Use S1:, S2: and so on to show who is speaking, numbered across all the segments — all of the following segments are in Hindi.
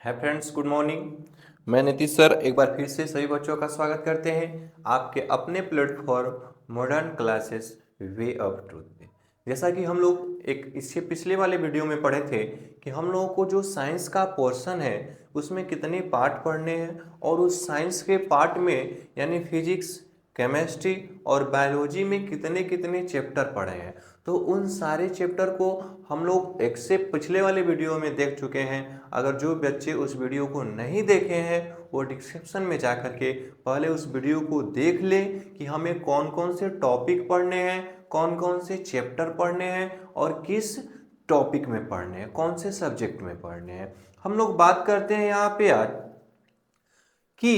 S1: है फ्रेंड्स, गुड मॉर्निंग। मैं नीतीश सर एक बार फिर से सभी बच्चों का स्वागत करते हैं आपके अपने platform modern classes way of truth पे। जैसा कि हम लोग एक इससे पिछले वाले वीडियो में पढ़े थे कि हम लोगों को जो साइंस का पोर्शन है उसमें कितने पार्ट पढ़ने हैं और उस साइंस के पार्ट में यानी फिजिक्स, केमिस्ट्री और बायोलॉजी में कितने कितने चैप्टर पढ़े हैं। तो उन सारे चैप्टर को हम लोग एक से पिछले वाले वीडियो में देख चुके हैं। अगर जो बच्चे उस वीडियो को नहीं देखे हैं वो डिस्क्रिप्शन में जा कर के पहले उस वीडियो को देख लें कि हमें कौन कौन से टॉपिक पढ़ने हैं, कौन कौन से चैप्टर पढ़ने हैं और किस टॉपिक में पढ़ने हैं, कौन से सब्जेक्ट में पढ़ने हैं। हम लोग बात करते हैं यहाँ पे आज कि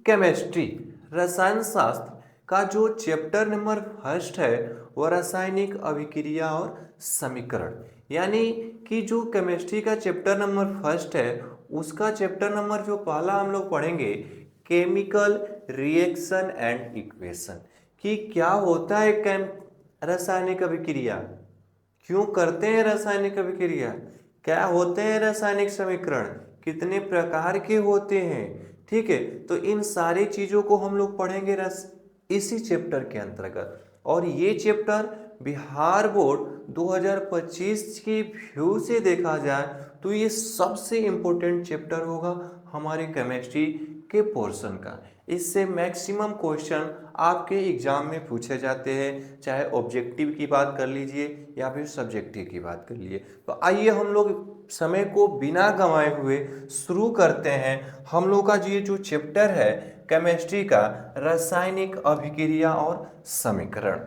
S1: केमिस्ट्री, रसायन शास्त्र का जो चैप्टर नंबर फर्स्ट है वह रासायनिक अभिक्रिया और समीकरण, यानी कि जो केमिस्ट्री का चैप्टर नंबर फर्स्ट है उसका चैप्टर नंबर जो पहला हम लोग पढ़ेंगे केमिकल रिएक्शन एंड इक्वेशन, कि क्या होता है रासायनिक अभिक्रिया, क्यों करते हैं रासायनिक अभिक्रिया, क्या होते हैं रासायनिक समीकरण, कितने प्रकार के होते हैं। ठीक है, तो इन सारी चीजों को हम लोग पढ़ेंगे इसी चैप्टर के अंतर्गत। और ये चैप्टर बिहार बोर्ड 2025 की व्यू से देखा जाए तो ये सबसे इम्पोर्टेंट चैप्टर होगा हमारे केमिस्ट्री के पोर्शन का। इससे मैक्सिमम क्वेश्चन आपके एग्जाम में पूछे जाते हैं, चाहे ऑब्जेक्टिव की बात कर लीजिए या फिर सब्जेक्टिव की बात कर लीजिए। तो आइए हम लोग समय को बिना गंवाए हुए शुरू करते हैं। हम लोग का ये जो चैप्टर है केमिस्ट्री का रासायनिक अभिक्रिया और समीकरण,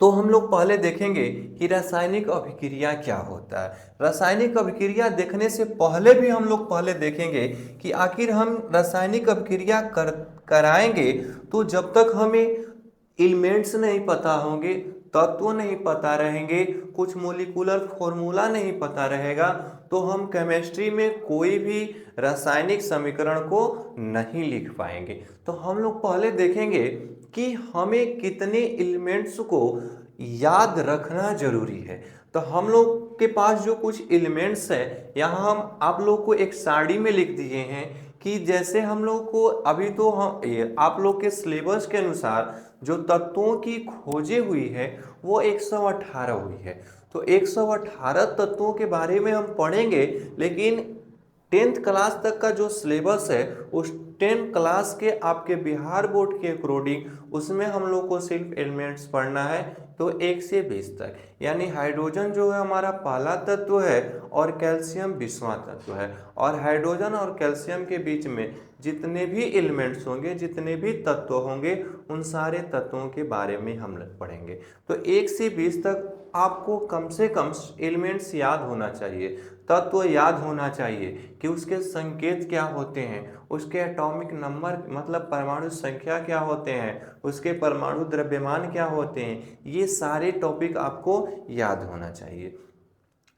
S1: तो हम लोग पहले देखेंगे कि रासायनिक अभिक्रिया क्या होता है। रासायनिक अभिक्रिया देखने से पहले भी हम लोग पहले देखेंगे कि आखिर हम रासायनिक अभिक्रिया कराएंगे तो जब तक हमें एलिमेंट्स नहीं पता होंगे, तत्व नहीं पता रहेंगे, कुछ मोलिकुलर फॉर्मूला नहीं पता रहेगा तो हम केमिस्ट्री में कोई भी रासायनिक समीकरण को नहीं लिख पाएंगे। तो हम लोग पहले देखेंगे कि हमें कितने एलिमेंट्स को याद रखना जरूरी है। तो हम लोग के पास जो कुछ एलिमेंट्स है यहाँ हम आप लोग को एक सारणी में लिख दिए हैं कि जैसे हम लोग को अभी तो हम आप लोग के सिलेबस के अनुसार जो तत्वों की खोजे हुई है वो 118 हुई है। तो 118 तत्वों के बारे में हम पढ़ेंगे, लेकिन 10th क्लास तक का जो सिलेबस है उस 10th क्लास के आपके बिहार बोर्ड के अकॉर्डिंग उसमें हम लोग को सिर्फ एलिमेंट्स पढ़ना है। तो 1 से 20 तक, यानी हाइड्रोजन जो है हमारा पहला तत्व है और कैल्शियम 20वां तत्व है। और हाइड्रोजन और कैल्शियम के बीच में जितने भी एलिमेंट्स होंगे, जितने भी तत्व होंगे, उन सारे तत्वों के बारे में हम लोग पढ़ेंगे। तो 1 से 20 तक आपको कम से कम एलिमेंट्स याद होना चाहिए, तत्व याद होना चाहिए कि उसके संकेत क्या होते हैं, उसके एटॉमिक नंबर मतलब परमाणु संख्या क्या होते हैं, उसके परमाणु द्रव्यमान क्या होते हैं, ये सारे टॉपिक आपको याद होना चाहिए।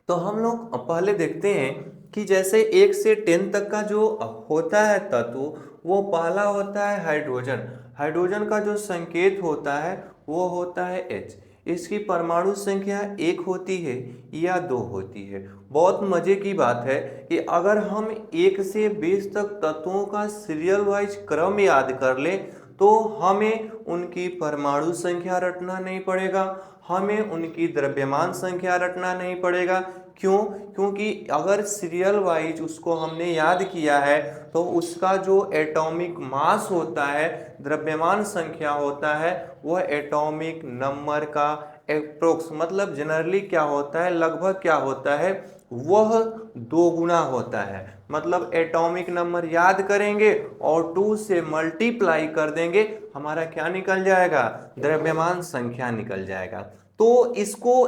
S1: तो हम लोग पहले देखते हैं कि जैसे 1 से 10 तक का जो होता है तत्व, वो पहला होता है हाइड्रोजन। हाइड्रोजन का जो संकेत होता है वो होता है H। इसकी परमाणु संख्या 1 होती है या 2 होती है। बहुत मजे की बात है कि अगर हम 1 से 20 तक तत्वों का सीरियल वाइज क्रम याद कर लें तो हमें उनकी परमाणु संख्या रटना नहीं पड़ेगा, हमें उनकी द्रव्यमान संख्या रटना नहीं पड़ेगा। क्यों? क्योंकि अगर सीरियल वाइज उसको हमने याद किया है तो उसका जो एटॉमिक मास होता है, द्रव्यमान संख्या होता है, वह एटॉमिक नंबर का एप्रोक्स मतलब जनरली क्या होता है, लगभग क्या होता है, वह 2 गुना होता है। मतलब एटॉमिक नंबर याद करेंगे और 2 से मल्टीप्लाई कर देंगे, हमारा क्या निकल जाएगा, द्रव्यमान संख्या निकल जाएगा। तो इसको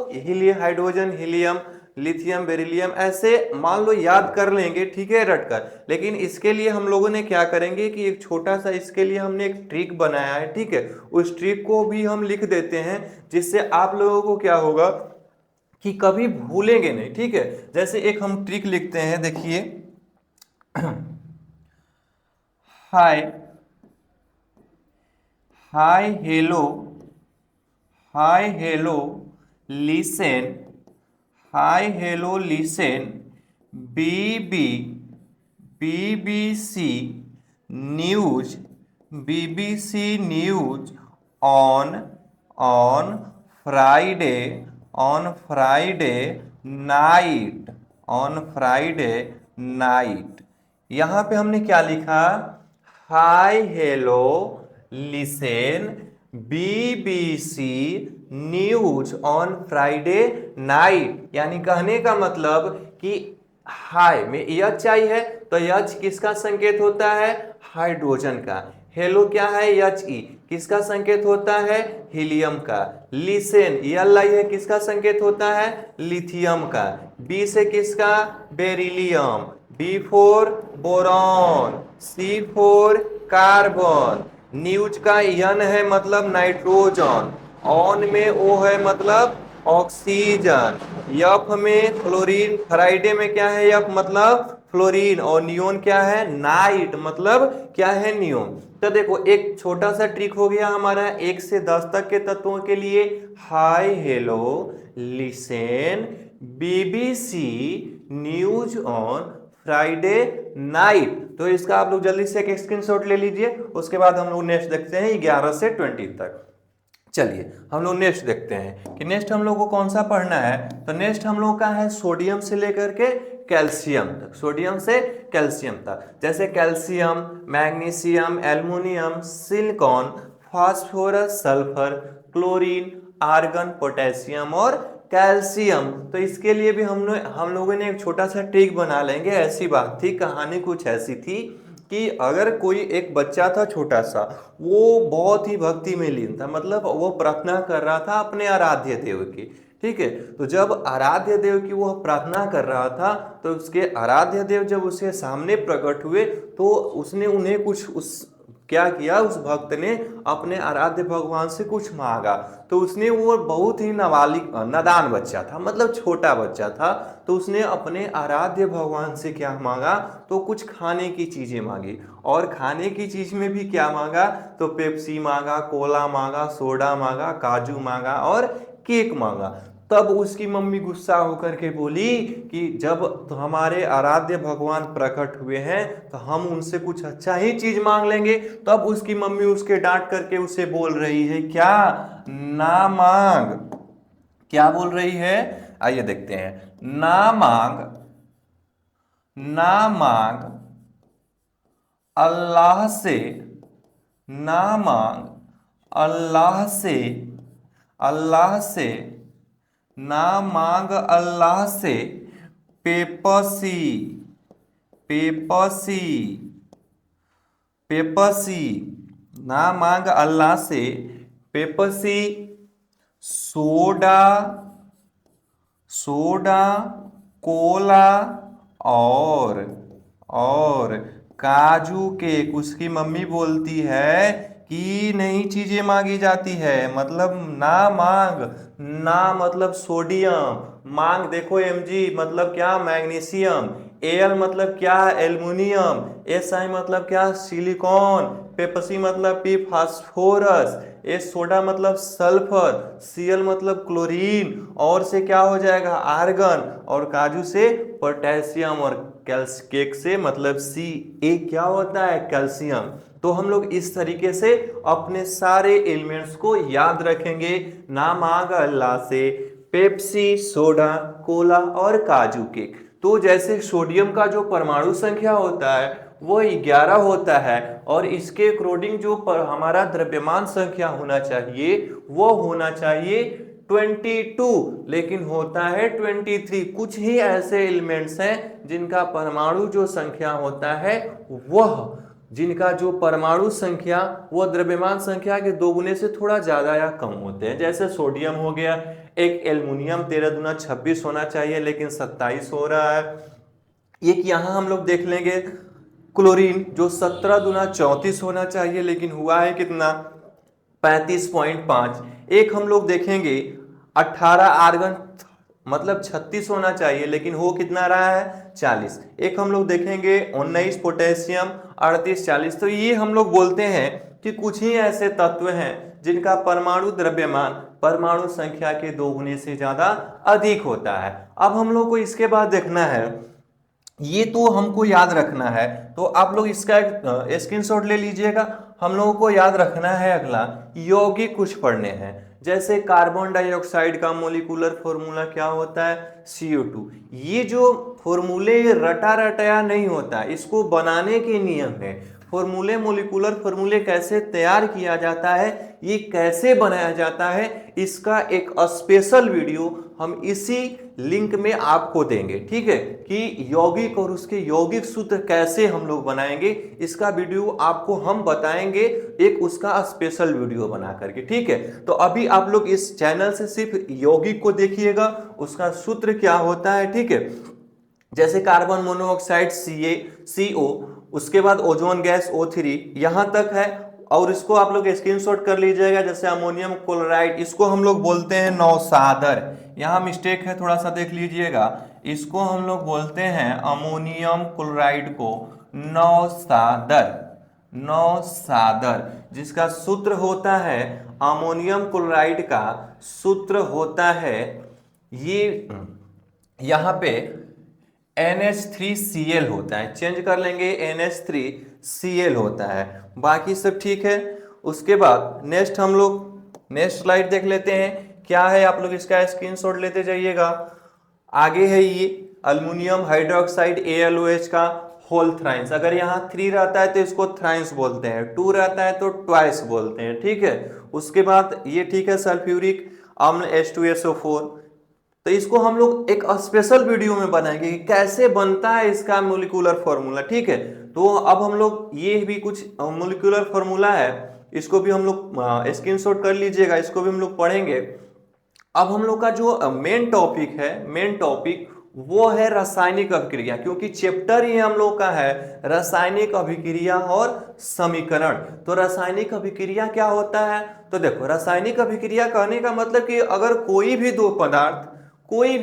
S1: हाइड्रोजन, हीलियम, लिथियम, बेरिलियम ऐसे मान लो याद कर लेंगे, ठीक है, रटकर। लेकिन इसके लिए हम लोगों ने क्या करेंगे कि एक छोटा सा इसके लिए हमने एक ट्रिक बनाया है, ठीक है, उस ट्रिक को भी हम लिख देते हैं जिससे आप लोगों को क्या होगा कि कभी भूलेंगे नहीं। ठीक है, जैसे एक हम ट्रिक लिखते हैं, देखिए hi hi hello, hi hello listen, hi hello listen, B B BBC news, BBC news on on Friday, on Friday night, on Friday night. यहाँ पे हमने क्या लिखा, hi hello listen BBC news on Friday night. यानी कहने का मतलब कि हाय में एच आई है तो एच किसका संकेत होता है, हाइड्रोजन का। हेलो क्या है, एच ई किसका संकेत होता है, हीलियम का। लिसेन एल आई है किसका संकेत होता है, लिथियम का। बी से किसका, बेरिलियम। बी फोर बोरॉन, सी फोर कार्बन। न्यूज का यन है मतलब नाइट्रोजन, ऑन में ओ है मतलब ऑक्सीजन, यफ में क्लोरीन, फ्राइडे में क्या है यफ मतलब फ्लोरीन, और नियोन क्या है, नाइट मतलब क्या है, नियोन। तो देखो एक छोटा सा ट्रिक हो गया हमारा 1 से 10 तक के तत्वों के लिए। हाय hello listen BBC news on Friday night. तो इसका आप लोग जल्दी से एक स्क्रीनशॉट ले लीजिए, उसके बाद हम लोग नेक्स्ट देखते हैं 11 से 20 तक। चलिए हम लोग नेक्स्ट देखते हैं कि नेक्स्ट हम लोग को कौन सा पढ़ना है। तो नेक्स्ट हम लोग का है सोडियम से लेकर के कैल्शियम तक, सोडियम से कैल्शियम तक। जैसे calcium, magnesium, aluminium, silicon, phosphorus, sulphur, chlorine, argon, potassium और कैल्शियम। तो इसके लिए भी हम लोगों ने एक छोटा सा ट्रिक बना लेंगे। ऐसी बात थी, कहानी कुछ ऐसी थी कि अगर कोई एक बच्चा था छोटा सा, वो बहुत ही भक्ति में लीन था, मतलब वो प्रार्थना कर रहा था अपने आराध्य देव की। ठीक है, तो जब आराध्य देव की वो प्रार्थना कर रहा था तो उसके आराध्य देव जब उसके सामने प्रकट हुए तो उसने उन्हें कुछ उस क्या किया, उस भक्त ने अपने आराध्य भगवान से कुछ मांगा। तो उसने, वो बहुत ही नाबालिग नादान बच्चा था, मतलब छोटा बच्चा था, तो उसने अपने आराध्य भगवान से क्या मांगा, तो कुछ खाने की चीजें मांगी। और खाने की चीज में भी क्या मांगा, तो पेप्सी मांगा, कोला मांगा, सोडा मांगा, काजू मांगा और केक मांगा। तब उसकी मम्मी गुस्सा होकर के बोली कि जब तो हमारे आराध्य भगवान प्रकट हुए हैं तो हम उनसे कुछ अच्छा ही चीज मांग लेंगे। तब उसकी मम्मी उसके डांट करके उसे बोल रही है क्या, ना मांग। क्या बोल रही है, आइए देखते हैं। ना मांग, ना मांग अल्लाह से, ना मांग अल्लाह से, अल्लाह से, ना मांग अल्लाह से पेपसी, पेपसी, पेपसी। ना मांग अल्लाह से पेपसी, सोडा, सोडा, कोला और काजू केक। उसकी मम्मी बोलती है कि नई चीजें मांगी जाती है, मतलब ना मांग, ना मतलब सोडियम, मांग देखो mg मतलब क्या, मैग्नीशियम, एल मतलब क्या, एल्युमिनियम, एस आई मतलब क्या, सिलिकॉन, पेप्सी मतलब पी फास्फोरस, एस सोडा मतलब सल्फर, सीएल मतलब क्लोरीन, और से क्या हो जाएगा, आर्गन, और काजू से पोटेशियम, और केक से मतलब सी ए क्या होता है, कैल्शियम। तो हम लोग इस तरीके से अपने सारे एलिमेंट्स को याद रखेंगे। ना मांग अल्लाह से पेप्सी, सोडा, कोला और काजू केक। तो जैसे सोडियम का जो परमाणु संख्या होता है वो 11 होता है, और इसके अकॉर्डिंग जो हमारा द्रव्यमान संख्या होना चाहिए वो होना चाहिए 22, लेकिन होता है 23। कुछ ही ऐसे एलिमेंट्स हैं जिनका परमाणु जो संख्या होता है वह, जिनका जो परमाणु संख्या वो द्रव्यमान संख्या के दोगुने से थोड़ा ज्यादा या कम होते हैं। जैसे सोडियम हो गया, एक एल्युमिनियम 13 दूना 26 होना चाहिए लेकिन 27 हो रहा है। एक यहां हम लोग देख लेंगे क्लोरीन, जो 17 दूना 34 होना चाहिए लेकिन हुआ है कितना, 35.5। एक हम लोग देखेंगे 18 आर्गन, मतलब 36 होना चाहिए लेकिन हो कितना रहा है, 40। एक हम लोग देखेंगे 19 पोटेशियम, 38, 40। तो ये हम लोग बोलते हैं कि कुछ ही ऐसे तत्व हैं जिनका परमाणु द्रव्यमान परमाणु संख्या के दोगुने से ज्यादा अधिक होता है। अब हम लोग को इसके बाद देखना है ये तो हमको याद रखना है। तो आप लोग इसका एक स्क्रीनशॉट ले लीजिएगा। हम लोगों को याद रखना है अगला यौगिक कुछ पढ़ने हैं। जैसे कार्बन डाइऑक्साइड का मोलिकुलर फॉर्मूला क्या होता है, CO2। ये जो फॉर्मूले रटा रटाया नहीं होता, इसको बनाने के नियम है। फॉर्मूले, मोलिकुलर फॉर्मूले कैसे तैयार किया जाता है, ये कैसे बनाया जाता है, इसका एक स्पेशल वीडियो हम इसी लिंक में आपको देंगे। ठीक है, कि यौगिक और उसके यौगिक सूत्र कैसे हम लोग बनाएंगे, इसका वीडियो आपको हम बताएंगे, एक उसका स्पेशल वीडियो बना करके। ठीक है, तो अभी आप लोग इस चैनल से सिर्फ यौगिक को देखिएगा, उसका सूत्र क्या होता है। ठीक है, जैसे कार्बन मोनोऑक्साइड CO, उसके बाद ओजोन गैस O3, यहां तक है। और इसको आप लोग स्क्रीनशॉट कर लीजिएगा। जैसे अमोनियम क्लोराइड, इसको हम लोग बोलते हैं नौसादर। यहाँ मिस्टेक है, थोड़ा सा देख लीजिएगा। इसको हम लोग बोलते हैं अमोनियम क्लोराइड को नौसादर, नौसादर, जिसका सूत्र होता है, अमोनियम क्लोराइड का सूत्र होता है, ये यहाँ पे NH3Cl होता है, चेंज कर लेंगे, NH3Cl होता है। बाकी सब ठीक है। उसके बाद नेक्स्ट हम लोग नेक्स्ट स्लाइड देख लेते हैं, क्या है, आप लोग इसका स्क्रीनशॉट लेते जाइएगा। आगे है ये अल्युमिनियम हाइड्रोक्साइड AlOH का होल थ्राइंस। अगर यहाँ 3 रहता है तो इसको थ्राइंस बोलते हैं, 2 रहता है तो ट्वाइस बोलते हैं। ठीक है, उसके बाद ये ठीक है सल्फ्यूरिक अम्ल H2SO4। तो इसको हम लोग एक स्पेशल वीडियो में बनाएंगे कि कैसे बनता है इसका मोलिकुलर फॉर्मूला। ठीक है, तो अब हम लोग ये भी कुछ मोलिकुलर फॉर्मूला है, इसको भी हम लोग स्क्रीनशॉट कर लीजिएगा, इसको भी हम लोग पढ़ेंगे। अब हम लोग का जो मेन टॉपिक है, मेन टॉपिक वो है रासायनिक अभिक्रिया, क्योंकि चैप्टर ही हम लोग का है रासायनिक अभिक्रिया और समीकरण। तो रासायनिक अभिक्रिया क्या होता है, तो देखो रासायनिक अभिक्रिया कहने का मतलब कि अगर कोई भी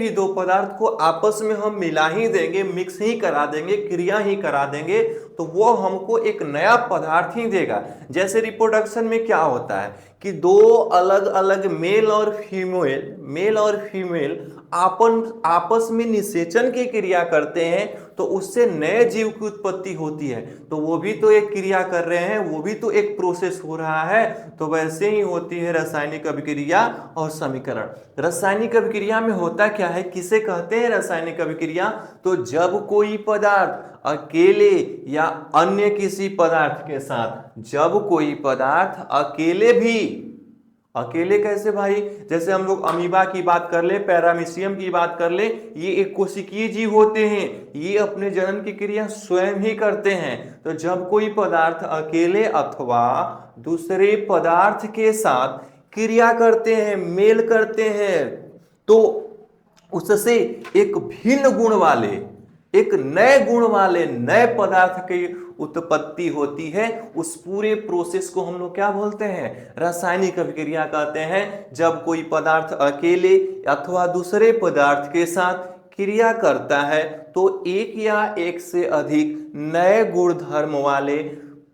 S1: दो पदार्थ को आपस में हम मिला ही देंगे, मिक्स ही करा देंगे, क्रिया ही करा देंगे, तो वो हमको एक नया पदार्थ ही देगा। जैसे रिप्रोडक्शन में क्या होता है कि दो अलग अलग मेल और फीमेल आपस में निषेचन की क्रिया करते हैं, तो उससे नए जीव की उत्पत्ति होती है। तो वो भी तो एक क्रिया कर रहे हैं, वो भी तो एक प्रोसेस हो रहा है। तो वैसे ही होती है रासायनिक अभिक्रिया और समीकरण। रासायनिक अभिक्रिया में होता क्या है, किसे कहते हैं रासायनिक अभिक्रिया, तो जब कोई पदार्थ अकेले या अन्य किसी पदार्थ के साथ, जब कोई पदार्थ अकेले कैसे भाई, जैसे हम लोग अमीबा की बात कर ले, पैरामीशियम की बात कर ले, ये एक कोशिकीय जीव होते हैं, ये अपने जन्म की क्रिया स्वयं ही करते हैं। तो जब कोई पदार्थ अकेले अथवा दूसरे पदार्थ के साथ क्रिया करते हैं, मेल करते हैं, तो उससे एक भिन्न गुण वाले, एक नए गुण वाले नए पदार्थ की उत्पत्ति होती है। उस पूरे प्रोसेस को हम लोग क्या बोलते हैं, रासायनिक अभिक्रिया कहते हैं। जब कोई पदार्थ अकेले अथवा दूसरे पदार्थ के साथ क्रिया करता है, तो एक या एक से अधिक नए गुणधर्म वाले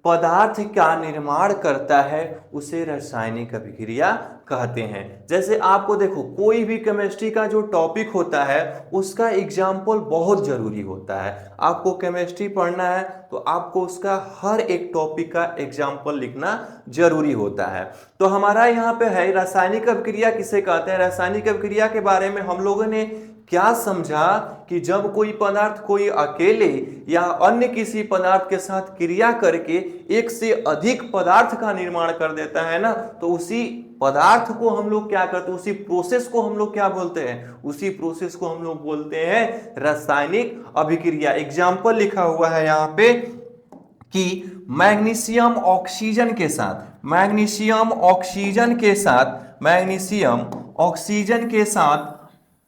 S1: पदार्थ का निर्माण करता है, उसे रासायनिक अभिक्रिया कहते हैं। जैसे आपको देखो, कोई भी केमिस्ट्री का जो टॉपिक होता है उसका एग्जाम्पल बहुत जरूरी होता है। आपको केमिस्ट्री पढ़ना है तो आपको उसका हर एक टॉपिक का एग्जाम्पल लिखना जरूरी होता है। तो हमारा यहाँ पे है रासायनिक अभिक्रिया किसे कहते हैं। रासायनिक अभिक्रिया के बारे में हम लोगों ने क्या समझा कि जब कोई पदार्थ कोई अकेले या अन्य किसी पदार्थ के साथ क्रिया करके एक से अधिक पदार्थ का निर्माण कर देता है ना, तो उसी पदार्थ को हम लोग क्या करते हैं, उसी प्रोसेस को हम लोग क्या बोलते हैं, उसी प्रोसेस को हम लोग बोलते हैं रासायनिक अभिक्रिया। एग्जाम्पल लिखा हुआ है यहाँ पे कि मैग्नीशियम ऑक्सीजन के साथ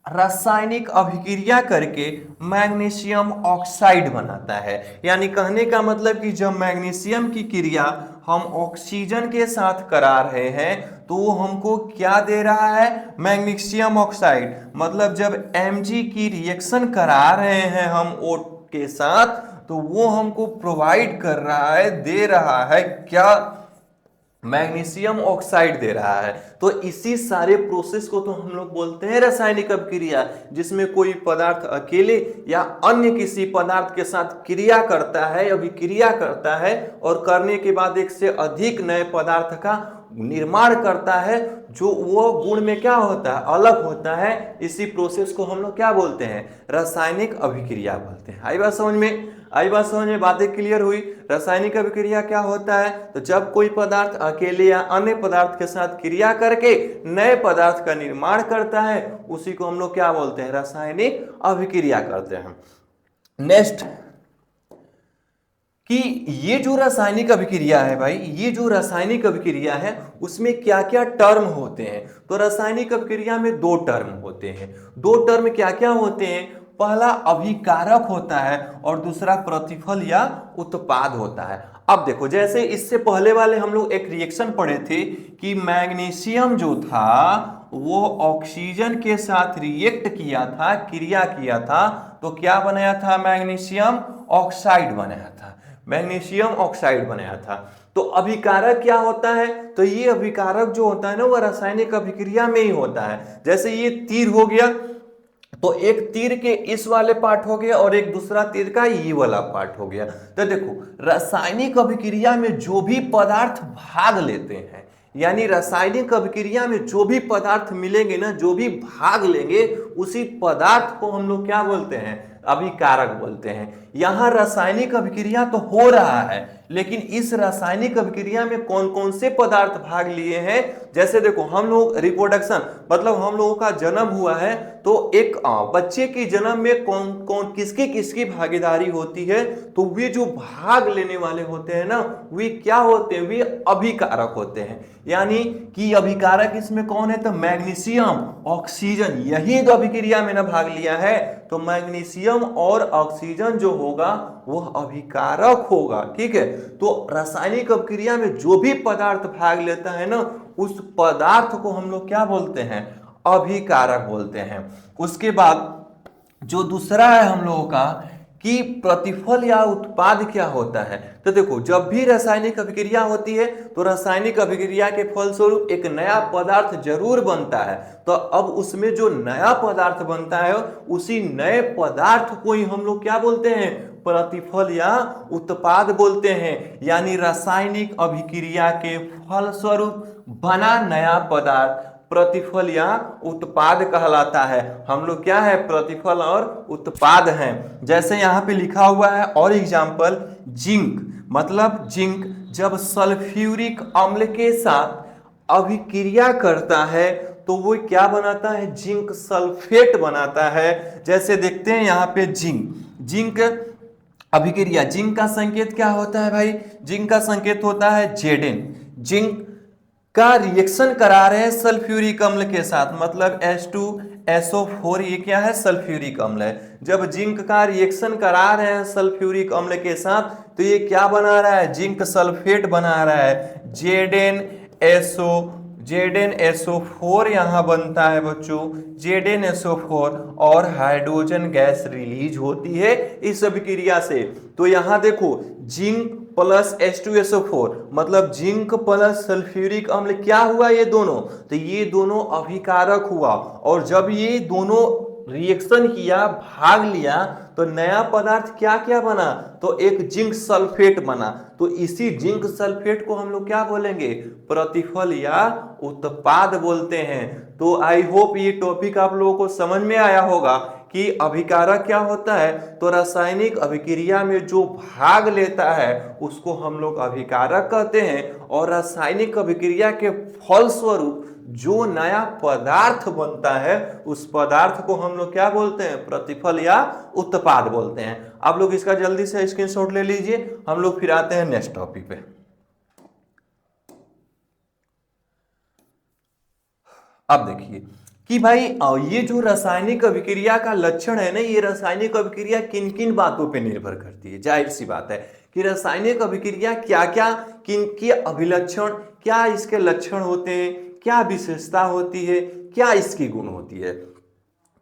S1: रासायनिक अभिक्रिया करके मैग्नीशियम ऑक्साइड बनाता है। यानी कहने का मतलब कि जब मैग्नीशियम की क्रिया हम ऑक्सीजन के साथ करा रहे हैं, तो वो हमको क्या दे रहा है, मैग्नीशियम ऑक्साइड। मतलब जब Mg की रिएक्शन करा रहे हैं हम O के साथ, तो वो हमको प्रोवाइड कर रहा है, दे रहा है क्या, मैग्नीशियम ऑक्साइड दे रहा है। तो इसी सारे प्रोसेस को तो हम लोग बोलते हैं रासायनिक अभिक्रिया, जिसमें कोई पदार्थ अकेले या अन्य किसी पदार्थ के साथ क्रिया करता है, अभिक्रिया करता है और करने के बाद एक से अधिक नए पदार्थ का निर्माण करता है, जो वो गुण में क्या होता है, अलग होता है। इसी प्रोसेस को हम लोग क्या बोलते हैं, रासायनिक अभिक्रिया बोलते हैं। आई बात समझ में, आई बात समझ में, बातें क्लियर हुई। रासायनिक अभिक्रिया क्या होता है, तो जब कोई पदार्थ अकेले या अन्य पदार्थ के साथ क्रिया करके नए पदार्थ का निर्माण करता है, उसी को हम लोग क्या बोलते हैं, रासायनिक अभिक्रिया करते हैं। नेक्स्ट, कि ये जो रासायनिक अभिक्रिया है भाई, ये जो रासायनिक अभिक्रिया है उसमें क्या क्या टर्म होते हैं। तो रासायनिक अभिक्रिया में दो टर्म होते हैं। दो टर्म क्या क्या होते हैं, पहला अभिकारक होता है और दूसरा प्रतिफल या उत्पाद होता है। अब देखो, जैसे इससे पहले वाले हम लोग एक रिएक्शन पढ़े थे कि मैग्नीशियम जो था वो ऑक्सीजन के साथ रिएक्ट किया था, क्रिया किया था, तो क्या बनाया था, मैग्नीशियम ऑक्साइड बनाया था, मैग्नीशियम ऑक्साइड बनाया था। तो अभिकारक क्या होता है, तो ये अभिकारक जो होता है ना, वो रासायनिक अभिक्रिया में ही होता है। जैसे ये तीर हो गया, तो एक तीर के इस वाले पार्ट हो गया और एक दूसरा तीर का ये वाला पार्ट हो गया। तो देखो, रासायनिक अभिक्रिया में जो भी पदार्थ भाग लेते हैं, यानी रासायनिक अभिक्रिया में जो भी पदार्थ मिलेंगे ना, जो भी भाग लेंगे, उसी पदार्थ को हम लोग क्या बोलते हैं, अभिकारक बोलते हैं। यहां रासायनिक अभिक्रिया तो हो रहा है, लेकिन इस रासायनिक अभिक्रिया में कौन कौन से पदार्थ भाग लिए हैं। जैसे देखो, हम लोग रिप्रोडक्शन, मतलब हम लोगों का जन्म हुआ है, तो एक बच्चे के जन्म में कौन कौन किसकी किसकी भागीदारी होती है, तो वे जो भाग लेने वाले होते हैं ना, वे क्या होते हैं, वे अभिकारक होते हैं। यानी कि अभिकारक इसमें कौन है, तो मैग्नीशियम, ऑक्सीजन, यही तो अभिक्रिया में ना भाग लिया है, तो मैग्नीशियम और ऑक्सीजन जो होगा वह अभिकारक होगा। ठीक है, तो रासायनिक अभिक्रिया में जो भी पदार्थ भाग लेता है ना, उस पदार्थ को हम लोग क्या बोलते हैं, अभिकारक बोलते हैं। उसके बाद जो दूसरा है हम लोगों का, कि प्रतिफल या उत्पाद क्या होता है। तो देखो, जब भी रासायनिक अभिक्रिया होती है, तो रासायनिक अभिक्रिया के फलस्वरूप एक नया पदार्थ जरूर बनता है। तो अब उसमें जो नया पदार्थ बनता है, उसी नए पदार्थ को ही हम लोग क्या बोलते हैं, प्रतिफल या उत्पाद बोलते हैं। यानी रासायनिक अभिक्रिया के फलस्वरूप बना नया पदार्थ प्रतिफल या उत्पाद कहलाता है। हम लोग क्या है, प्रतिफल और उत्पाद हैं। जैसे यहां पे लिखा हुआ है, और एग्जांपल, जिंक, मतलब जिंक जब सल्फ्यूरिक अम्ल के साथ अभिक्रिया करता है, तो वो क्या बनाता है, जिंक सल्फेट बनाता है। जैसे देखते हैं यहाँ पे जिंक अभिक्रिया, जिंक का संकेत क्या होता है भाई, जिंक का संकेत होता है Zn। जिंक का रिएक्शन करा रहे हैं सल्फ्यूरिक अम्ल के साथ, मतलब H2SO4, ये क्या है, सल्फ्यूरिक अम्ल है। जब जिंक का रिएक्शन करा रहे हैं सल्फ्यूरिक अम्ल के साथ, तो ये क्या बना रहा है, जिंक सल्फेट बना रहा है, ZnSO4 यहां बनता है बच्चों, ZnSO4, और हाइड्रोजन गैस रिलीज होती है इस अभिक्रिया से। तो यहां देखो, जिंक प्लस H2SO4, मतलब जिंक प्लस सल्फ्यूरिक अम्ल क्या हुआ, ये दोनों, तो ये दोनों अभिकारक हुआ। और जब ये दोनों रिएक्शन किया, भाग लिया, तो नया पदार्थ क्या क्या बना, तो एक जिंक सल्फेट बना। तो इसी जिंक सल्फेट को हम लोग क्या बोलेंगे, प्रतिफल या उत्पाद बोलते हैं। तो आई होप ये टॉपिक आप लोगों को समझ में आया होगा कि अभिकारक क्या होता है। तो रासायनिक अभिक्रिया में जो भाग लेता है उसको हम लोग अभिकारक कहते हैं, और रासायनिक अभिक्रिया के फलस्वरूप जो नया पदार्थ बनता है, उस पदार्थ को हम लोग क्या बोलते हैं, प्रतिफल या उत्पाद बोलते हैं। आप लोग इसका जल्दी से स्क्रीनशॉट ले लीजिए, हम लोग फिर आते हैं नेक्स्ट टॉपिक पे। अब देखिए कि भाई ये जो रासायनिक अभिक्रिया का लक्षण है ना, ये रासायनिक अभिक्रिया किन किन बातों पे निर्भर करती है। जाहिर सी बात है कि रासायनिक अभिक्रिया क्या क्या, किन की अभिलक्षण, क्या इसके लक्षण होते हैं, क्या विशेषता होती है, क्या इसकी गुण होती है।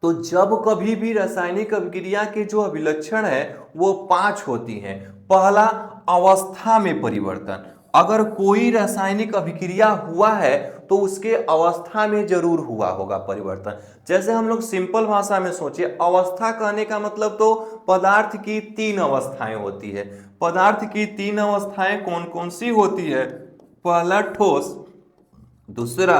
S1: तो जब कभी भी रासायनिक अभिक्रिया के जो अभिलक्षण है वो 5 होती हैं। पहला, अवस्था में परिवर्तन, अगर कोई रासायनिक अभिक्रिया हुआ है तो उसके अवस्था में जरूर हुआ होगा परिवर्तन। जैसे हम लोग सिंपल भाषा में सोचिए, अवस्था कहने का मतलब तो पदार्थ की तीन अवस्थाएं होती है। पदार्थ की तीन अवस्थाएं कौन कौन सी होती है? पहला ठोस, दूसरा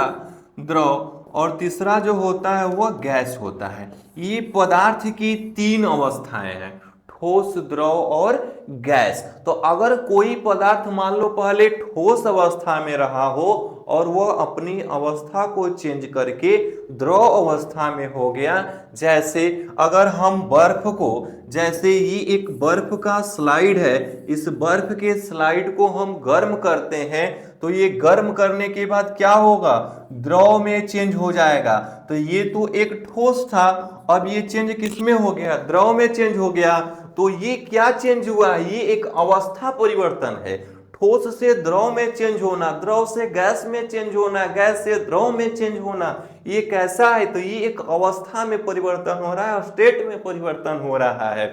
S1: द्रव और तीसरा जो होता है वह गैस होता है। ये पदार्थ की तीन अवस्थाएं हैं, ठोस, द्रव और गैस। तो अगर कोई पदार्थ मान लो पहले ठोस अवस्था में रहा हो और वह अपनी अवस्था को चेंज करके द्रव अवस्था में हो गया, जैसे अगर हम बर्फ को, जैसे ये एक बर्फ का स्लाइड है, इस बर्फ के स्लाइड को हम गर्म करते हैं तो ये गर्म करने के बाद क्या होगा? द्रव में चेंज हो जाएगा। तो ये तो एक ठोस था, अब ये चेंज किस में हो गया? द्रव में चेंज हो गया। तो ये क्या चेंज हुआ? ये एक अवस्था परिवर्तन है। ठोस से द्रव में चेंज होना, द्रव से गैस में चेंज होना, गैस से द्रव में चेंज होना, ये कैसा है? तो ये एक अवस्था में परिवर्तन हो रहा है, स्टेट में परिवर्तन हो रहा है।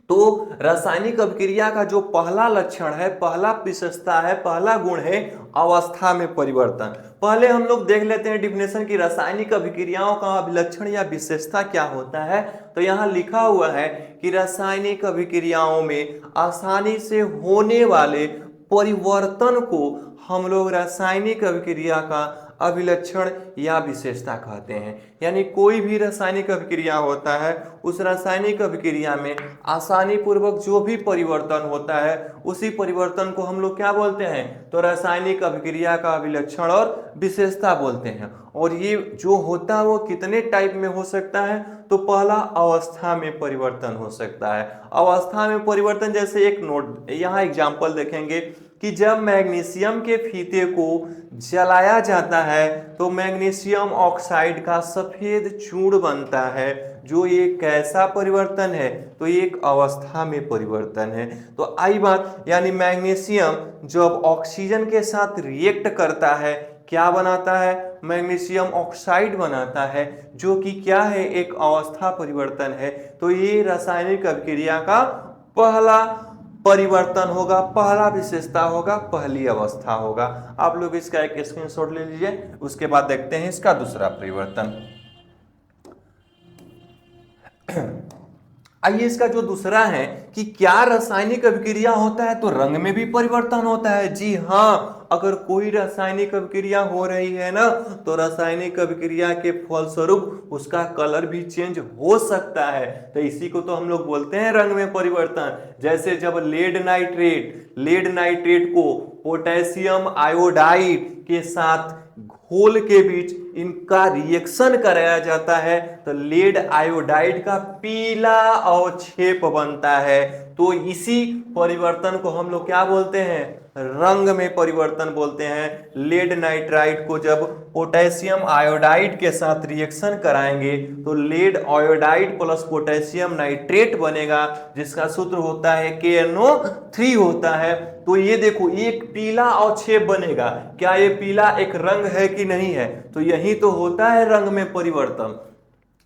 S1: तो रासायनिक अभिक्रिया का जो पहला लक्षण है, पहला विशेषता है, पहला गुण है अवस्था में परिवर्तन। पहले हम लोग देख लेते हैं डिफिनेशन की रासायनिक अभिक्रियाओं का अभिलक्षण या विशेषता क्या होता है। तो यहाँ लिखा हुआ है कि रासायनिक अभिक्रियाओं में आसानी से होने वाले परिवर्तन को हम लोग रासायनिक अभिक्रिया का अभिलक्षण या विशेषता कहते हैं। यानी कोई भी रासायनिक अभिक्रिया होता है, उस रासायनिक अभिक्रिया में आसानी पूर्वक जो भी परिवर्तन होता है उसी परिवर्तन को हम लोग क्या बोलते हैं? तो रासायनिक अभिक्रिया का अभिलक्षण और विशेषता बोलते हैं। और ये जो होता है वो कितने टाइप में हो सकता है? तो पहला अवस्था में परिवर्तन हो सकता है। अवस्था में परिवर्तन, जैसे एक नोट यहाँ एग्जाम्पल देखेंगे कि जब मैग्नीशियम के फीते को जलाया जाता है तो मैग्नीशियम ऑक्साइड का सफेद चूर्ण बनता है, जो ये कैसा परिवर्तन है? तो ये एक अवस्था में परिवर्तन है। तो आई बात, यानी मैग्नीशियम जब ऑक्सीजन के साथ रिएक्ट करता है क्या बनाता है? मैग्नीशियम ऑक्साइड बनाता है, जो कि क्या है? एक अवस्था परिवर्तन है। तो ये रासायनिक अभिक्रिया का पहला परिवर्तन होगा, पहला विशेषता होगा, पहली अवस्था होगा। आप लोग इसका एक स्क्रीनशॉट ले लीजिए, उसके बाद देखते हैं इसका दूसरा परिवर्तन। आइए, इसका जो दूसरा है कि क्या रासायनिक अभिक्रिया होता है तो रंग में भी परिवर्तन होता है? जी हाँ, अगर कोई रासायनिक अभिक्रिया हो रही है ना, तो रासायनिक अभिक्रिया के फलस्वरूप उसका कलर भी चेंज हो सकता है। तो इसी को तो हम लोग बोलते हैं रंग में परिवर्तन। जैसे जब लेड नाइट्रेट को पोटेशियम आयोडाइड के साथ घोल के बीच इनका रिएक्शन कराया जाता है तो लेड आयोडाइड का पीला अवक्षेप बनता है। तो इसी परिवर्तन को हम लोग क्या बोलते हैं? रंग में परिवर्तन बोलते हैं। लेड नाइट्राइड को जब पोटेशियम आयोडाइड के साथ रिएक्शन कराएंगे तो lead iodide plus potassium nitrate बनेगा, जिसका सूत्र होता है KNO3 होता है। तो ये देखो, एक पीला अवक्षेप बनेगा। क्या ये पीला एक रंग है कि नहीं है? तो यही तो होता है रंग में परिवर्तन।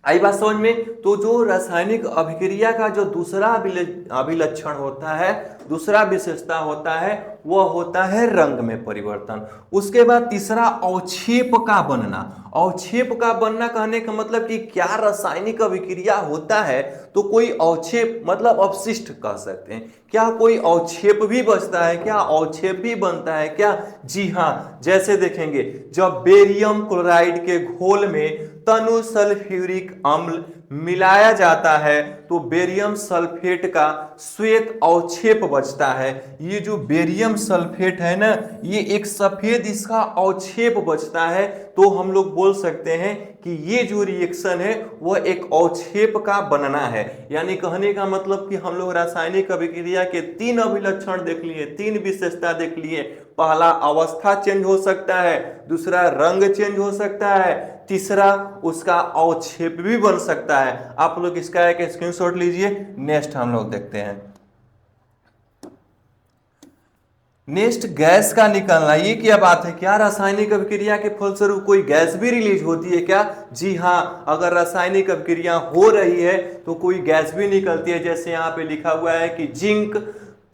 S1: आई बात समझ में? तो जो रासायनिक अभिक्रिया का जो दूसरा अभिलक्षण होता है, दूसरा विशेषता होता है, वह होता है रंग में परिवर्तन। उसके बाद तीसरा अवक्षेप का बनना। अवक्षेप का बनना कहने का मतलब कि क्या रासायनिक अभिक्रिया होता है तो कोई अवक्षेप मतलब अपशिष्ट कह सकते हैं। क्या कोई अवक्षेप भी बचता है? क्या अवक्षेप भी बनता है क्या? जी हाँ, जैसे देखेंगे जब बेरियम क्लोराइड के घोल में तनु सल्फ्यूरिक अम्ल मिलाया जाता है तो बेरियम सल्फेट का श्वेत अवक्षेप बचता है। ये जो बेरियम सल्फेट है ना, ये एक सफेद इसका अवक्षेप बचता है। तो हम लोग बोल सकते हैं कि ये जो रिएक्शन है वह एक अवक्षेप का बनना है। यानी कहने का मतलब कि हम लोग रासायनिक अभिक्रिया के तीन अभिलक्षण देख लिए, तीन विशेषता देख लिए। पहला अवस्था चेंज हो सकता है, दूसरा रंग चेंज हो सकता है, तीसरा उसका अवक्षेप भी बन सकता है। आप लोग इसका एक स्क्रीनशॉट लीजिए। नेक्स्ट हम लोग देखते हैं। नेक्स्ट गैस का निकलना। ये क्या बात है? क्या रासायनिक अभिक्रिया के फलस्वरूप कोई गैस भी रिलीज होती है क्या? जी हाँ, अगर रासायनिक अभिक्रिया हो रही है तो कोई गैस भी निकलती है। जैसे यहाँ पे लिखा हुआ है कि जिंक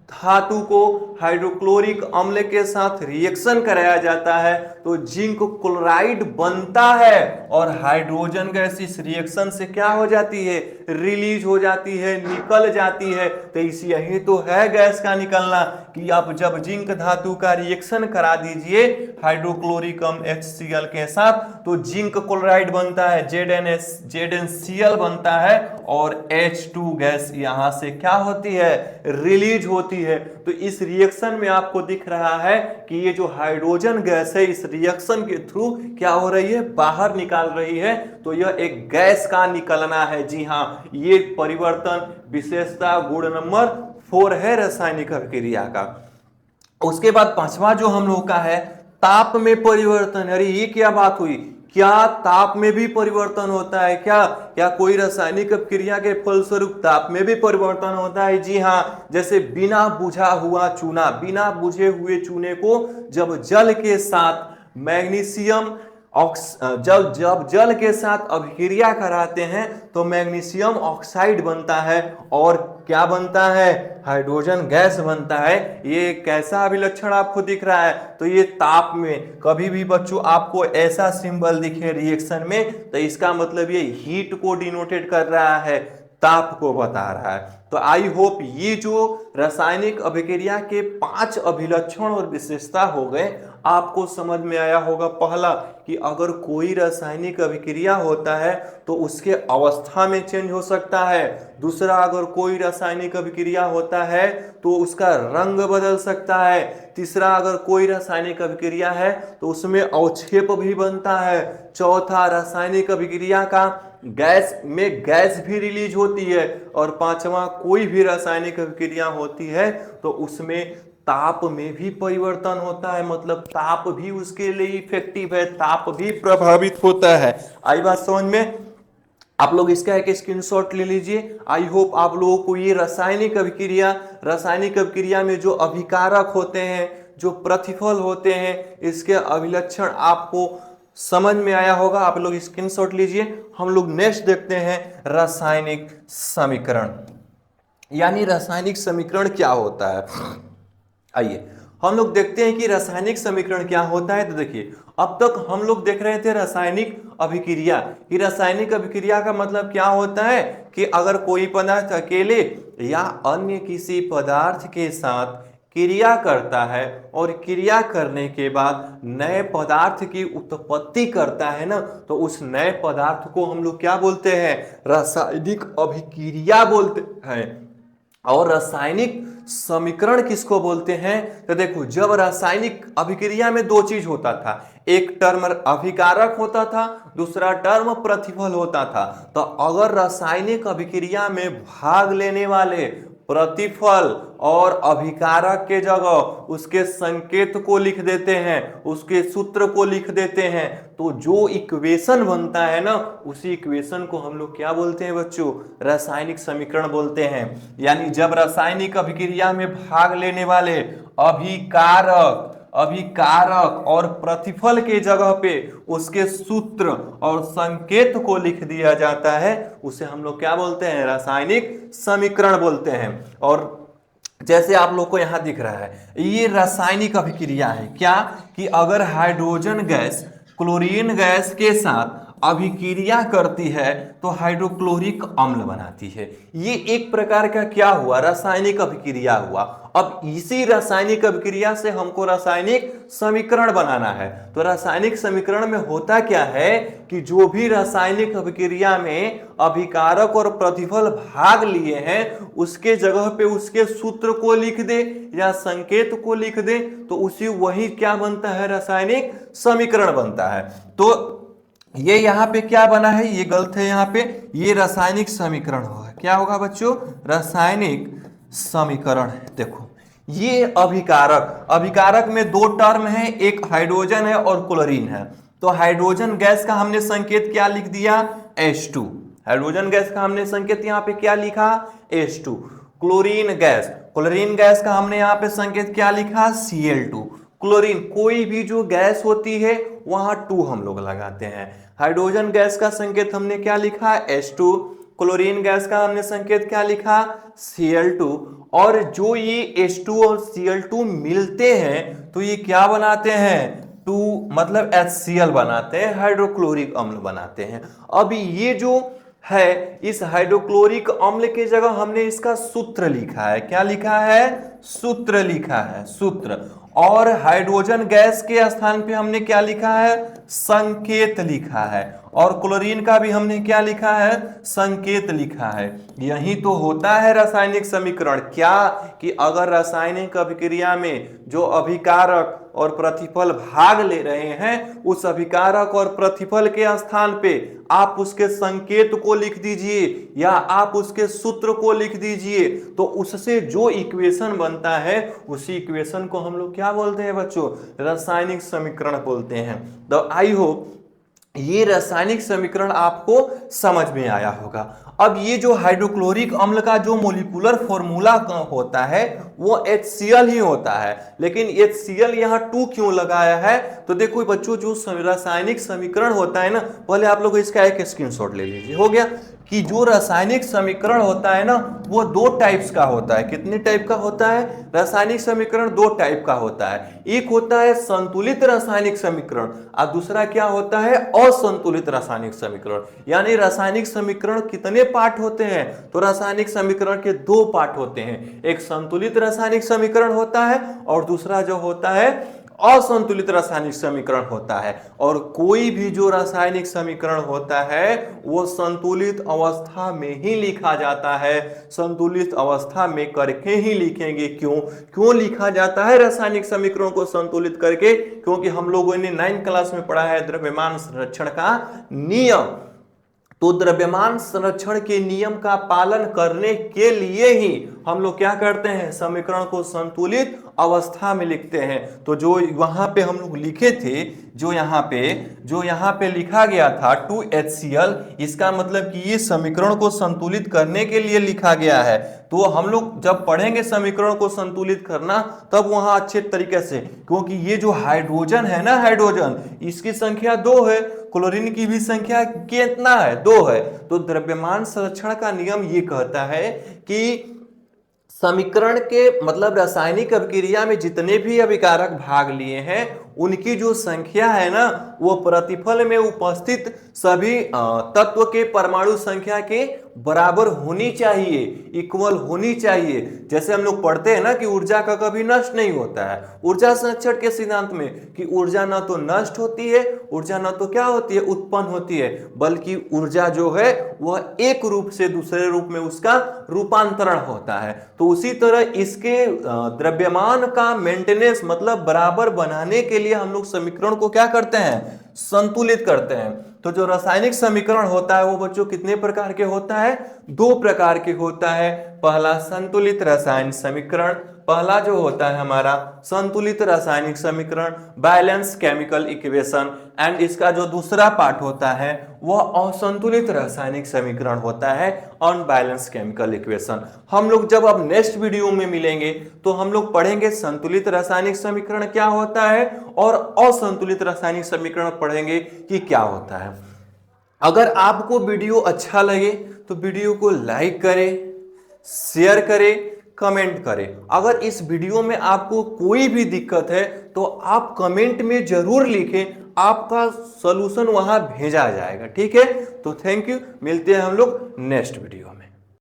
S1: धातु को हाइड्रोक्लोरिक अम्ल के साथ रिएक्शन कराया जाता है तो जिंक क्लोराइड बनता है और हाइड्रोजन गैस इस रिएक्शन से क्या हो जाती है, रिलीज हो जाती है, निकल जाती है। तो इस यही तो है गैस का निकलना कि आप जब जिंक धातु का रिएक्शन करा दीजिए हाइड्रोक्लोरिक अम्ल HCl के साथ तो जिंक क्लोराइड बनता है, ZnCl बनता है और H2 गैस यहां से क्या होती है, रिलीज होती है। तो इस रिएक्शन में आपको दिख रहा है कि ये जो हाइड्रोजन गैस है इस रिएक्शन के थ्रू क्या हो रही है, बाहर निकाल रही है। तो यह एक गैस का निकलना है। जी हां, ये परिवर्तन विशेषता गुण नंबर 4 है रासायनिक अभिक्रिया का। उसके बाद पांचवा जो हम लोग का है ताप में परिवर्तन। अरे ये क्या बात हुई, क्या ताप में भी परिवर्तन होता है क्या? क्या कोई रासायनिक अपक्रिया के फलस्वरूप ताप में भी परिवर्तन होता है? जी हाँ, जैसे बिना बुझा हुआ चूना, बिना बुझे हुए चूने को जब जल के साथ मैग्नीशियम जब जल के साथ अभिक्रिया कराते हैं तो मैग्नीशियम ऑक्साइड बनता है और क्या बनता है, हाइड्रोजन गैस बनता है। ये कैसा अभिलक्षण आपको दिख रहा है? तो ये ताप में कभी भी बच्चों आपको ऐसा सिंबल दिखे रिएक्शन में तो इसका मतलब ये हीट को डिनोटेड कर रहा है, ताप को बता रहा है। तो आई होप ये जो रासायनिक अभिक्रिया के 5 अभिलक्षण और विशेषता हो गए आपको समझ में आया होगा। पहला कि अगर कोई रासायनिक अभिक्रिया होता है तो उसके अवस्था में चेंज हो सकता है। दूसरा, अगर कोई रासायनिक अभिक्रिया होता है तो उसका रंग बदल सकता है। तीसरा, अगर कोई रासायनिक अभिक्रिया है तो उसमें अवक्षेप भी बनता है। चौथा, रासायनिक अभिक्रिया का गैस में गैस भी रिलीज होती है। और पांचवा, कोई भी रासायनिक अभिक्रिया होती है तो उसमें ताप में भी परिवर्तन होता है, मतलब ताप भी उसके लिए इफेक्टिव है, ताप भी प्रभावित होता है। आई बात समझ में? आप लोग इसका एक स्क्रीनशॉट ले लीजिए। आई होप आप लोगों को ये रासायनिक अभिक्रिया में जो अभिकारक होते हैं, जो प्रतिफल होते हैं, इसके अभिलक्षण आपको समझ में आया होगा। आप लोग स्क्रीनशॉट लीजिए। हम लोग नेक्स्ट देखते हैं रासायनिक समीकरण, यानी रासायनिक समीकरण क्या होता है। आइए हम लोग देखते हैं कि रासायनिक समीकरण क्या होता है। तो देखिए, अब तक हम लोग देख रहे थे रासायनिक अभिक्रिया कि रासायनिक अभिक्रिया का मतलब क्या होता है कि अगर कोई पदार्थ अकेले या अन्य किसी पदार्थ के साथ क्रिया करता है और क्रिया करने के बाद नए पदार्थ की उत्पत्ति करता है ना, तो उस नए पदार्थ को हम लोग क्या बोलते हैं, रासायनिक अभिक्रिया बोलते हैं। और रासायनिक समीकरण किसको बोलते हैं? तो देखो, जब रासायनिक अभिक्रिया में 2 चीज होता था, एक टर्म अभिकारक होता था, दूसरा टर्म प्रतिफल होता था। तो अगर रासायनिक अभिक्रिया में भाग लेने वाले प्रतिफल और अभिकारक के जगह उसके संकेत को लिख देते हैं, उसके सूत्र को लिख देते हैं, तो जो इक्वेशन बनता है ना, उसी इक्वेशन को हम लोग क्या बोलते हैं बच्चों, रासायनिक समीकरण बोलते हैं। यानी जब रासायनिक अभिक्रिया में भाग लेने वाले अभिकारक और प्रतिफल के जगह पे उसके सूत्र और संकेत को लिख दिया जाता है, उसे हम लोग क्या बोलते हैं, रासायनिक समीकरण बोलते हैं। और जैसे आप लोग को यहां दिख रहा है, ये रासायनिक अभिक्रिया है क्या, कि अगर हाइड्रोजन गैस क्लोरीन गैस के साथ अभिक्रिया करती है तो हाइड्रोक्लोरिक अम्ल बनाती है। ये एक प्रकार का क्या हुआ, रासायनिक अभिक्रिया हुआ। अब इसी रासायनिक अभिक्रिया से हमको रासायनिक समीकरण बनाना है। तो रासायनिक समीकरण में होता क्या है कि जो भी रासायनिक अभिक्रिया में अभिकारक और प्रतिफल भाग लिए हैं उसके जगह पे उसके सूत्र को लिख दे या संकेत को लिख दे, तो उसी वही क्या बनता है, रासायनिक समीकरण बनता है। तो ये यहाँ पे क्या बना है, ये गलत है, यहाँ पे ये रासायनिक समीकरण होगा। क्या होगा बच्चों, रासायनिक समीकरण। देखो, ये अभिकारक में 2 टर्म है, एक हाइड्रोजन है और क्लोरीन है। तो हाइड्रोजन गैस का हमने संकेत क्या लिख दिया, H2। हाइड्रोजन गैस का हमने संकेत यहाँ पे क्या लिखा, H2। क्लोरीन गैस का हमने यहाँ पे संकेत क्या लिखा, Cl2। क्लोरीन, कोई भी जो गैस होती है वहां 2 हम लोग लगाते हैं। हाइड्रोजन गैस का संकेत हमने क्या लिखा, H2। क्लोरीन गैस का हमने संकेत क्या लिखा, Cl2। और जो ये H2 और Cl2 मिलते हैं तो ये क्या बनाते हैं, मतलब HCl बनाते हैं, हाइड्रोक्लोरिक अम्ल बनाते हैं। अब ये जो है, इस हाइड्रोक्लोरिक अम्ल की जगह हमने इसका सूत्र लिखा है। क्या लिखा है, सूत्र लिखा है, सूत्र। और हाइड्रोजन गैस के स्थान पे हमने क्या लिखा है, संकेत लिखा है। और क्लोरीन का भी हमने क्या लिखा है, संकेत लिखा है। यही तो होता है रासायनिक समीकरण। क्या कि अगर रासायनिक अभिक्रिया में जो अभिकारक और प्रतिफल भाग ले रहे हैं, उस अभिकारक और प्रतिफल के स्थान पे आप उसके संकेत को लिख दीजिए या आप उसके सूत्र को लिख दीजिए, तो उससे जो इक्वेशन बनता है उसी इक्वेशन को हम लोग क्या बोलते हैं बच्चों, रासायनिक समीकरण बोलते हैं। तो आई होप ये रासायनिक समीकरण आपको समझ में आया होगा। अब ये जो हाइड्रोक्लोरिक अम्ल का जो मोलिकुलर फॉर्मूला होता है वो HCl ही होता है, लेकिन HCl यहाँ 2 क्यों लगाया है, तो देखो बच्चों जो रासायनिक समीकरण होता है ना, पहले आप लोग इसका एक स्क्रीनशॉट ले लीजिए। हो गया कि जो रासायनिक समीकरण होता है ना वो 2 टाइप्स का होता है। कितने टाइप का होता है, रासायनिक समीकरण 2 टाइप का होता है। एक होता है संतुलित रासायनिक समीकरण और दूसरा क्या होता है, असंतुलित रासायनिक समीकरण। यानी रासायनिक समीकरण कितने पार्ट होते हैं, तो रासायनिक समीकरण के 2 पार्ट होते हैं। एक संतुलित रासायनिक समीकरण होता है और दूसरा जो होता है असंतुलित रासायनिक समीकरण होता है। और कोई भी जो रासायनिक समीकरण होता है वो संतुलित अवस्था में ही लिखा जाता है, संतुलित अवस्था में करके ही लिखेंगे। क्यों लिखा जाता है रासायनिक समीकरणों को संतुलित करके, क्योंकि हम लोगों ने 9th क्लास में पढ़ा है द्रव्यमान संरक्षण का नियम। तो द्रव्यमान संरक्षण के नियम का पालन करने के लिए ही हम लोग क्या करते हैं, समीकरण को संतुलित अवस्था में लिखते हैं। तो जो वहां पे हम लोग लिखे थे, जो यहाँ पे लिखा गया था 2HCl, इसका मतलब कि ये समीकरण को संतुलित करने के लिए लिखा गया है। तो हम लोग जब पढ़ेंगे समीकरण को संतुलित करना तब वहां अच्छे तरीके से, क्योंकि ये जो हाइड्रोजन है ना, हाइड्रोजन इसकी संख्या 2 है, क्लोरीन की भी संख्या कितना है, 2 है। तो द्रव्यमान संरक्षण का नियम ये कहता है कि समीकरण के मतलब रासायनिक अभिक्रिया में जितने भी अभिकारक भाग लिए हैं उनकी जो संख्या है ना वो प्रतिफल में उपस्थित सभी तत्व के परमाणु संख्या के बराबर होनी चाहिए, इक्वल होनी चाहिए। जैसे हम लोग पढ़ते हैं ना कि ऊर्जा का कभी नष्ट नहीं होता है, ऊर्जा संरक्षण के सिद्धांत में, कि ऊर्जा न तो नष्ट होती है, ऊर्जा न तो क्या होती है, उत्पन्न होती है, बल्कि ऊर्जा जो है वह एक रूप से दूसरे रूप में उसका रूपांतरण होता है। तो उसी तरह इसके द्रव्यमान का मेंटेनेंस मतलब बराबर बनाने के लिए हम लोग समीकरण को क्या करते हैं, संतुलित करते हैं। तो जो रासायनिक समीकरण होता है वो बच्चों कितने प्रकार के होता है, 2 प्रकार के होता है। पहला संतुलित रासायनिक समीकरण, पहला जो होता है हमारा संतुलित रासायनिक समीकरण, बैलेंस केमिकल इक्वेशन, एंड इसका जो दूसरा पार्ट होता है वह असंतुलित रासायनिक समीकरण होता है, अनबैलेंस केमिकल इक्वेशन। हम लोग जब अब नेक्स्ट वीडियो में मिलेंगे तो हम लोग पढ़ेंगे संतुलित रासायनिक समीकरण क्या होता है और असंतुलित रासायनिक समीकरण पढ़ेंगे कि क्या होता है। अगर आपको वीडियो अच्छा लगे तो वीडियो को लाइक करें, शेयर करें, कमेंट करें। अगर इस वीडियो में आपको कोई भी दिक्कत है तो आप कमेंट में जरूर लिखें, आपका सॉल्यूशन वहां भेजा जाएगा। ठीक है, तो थैंक यू, मिलते हैं हम लोग नेक्स्ट वीडियो में।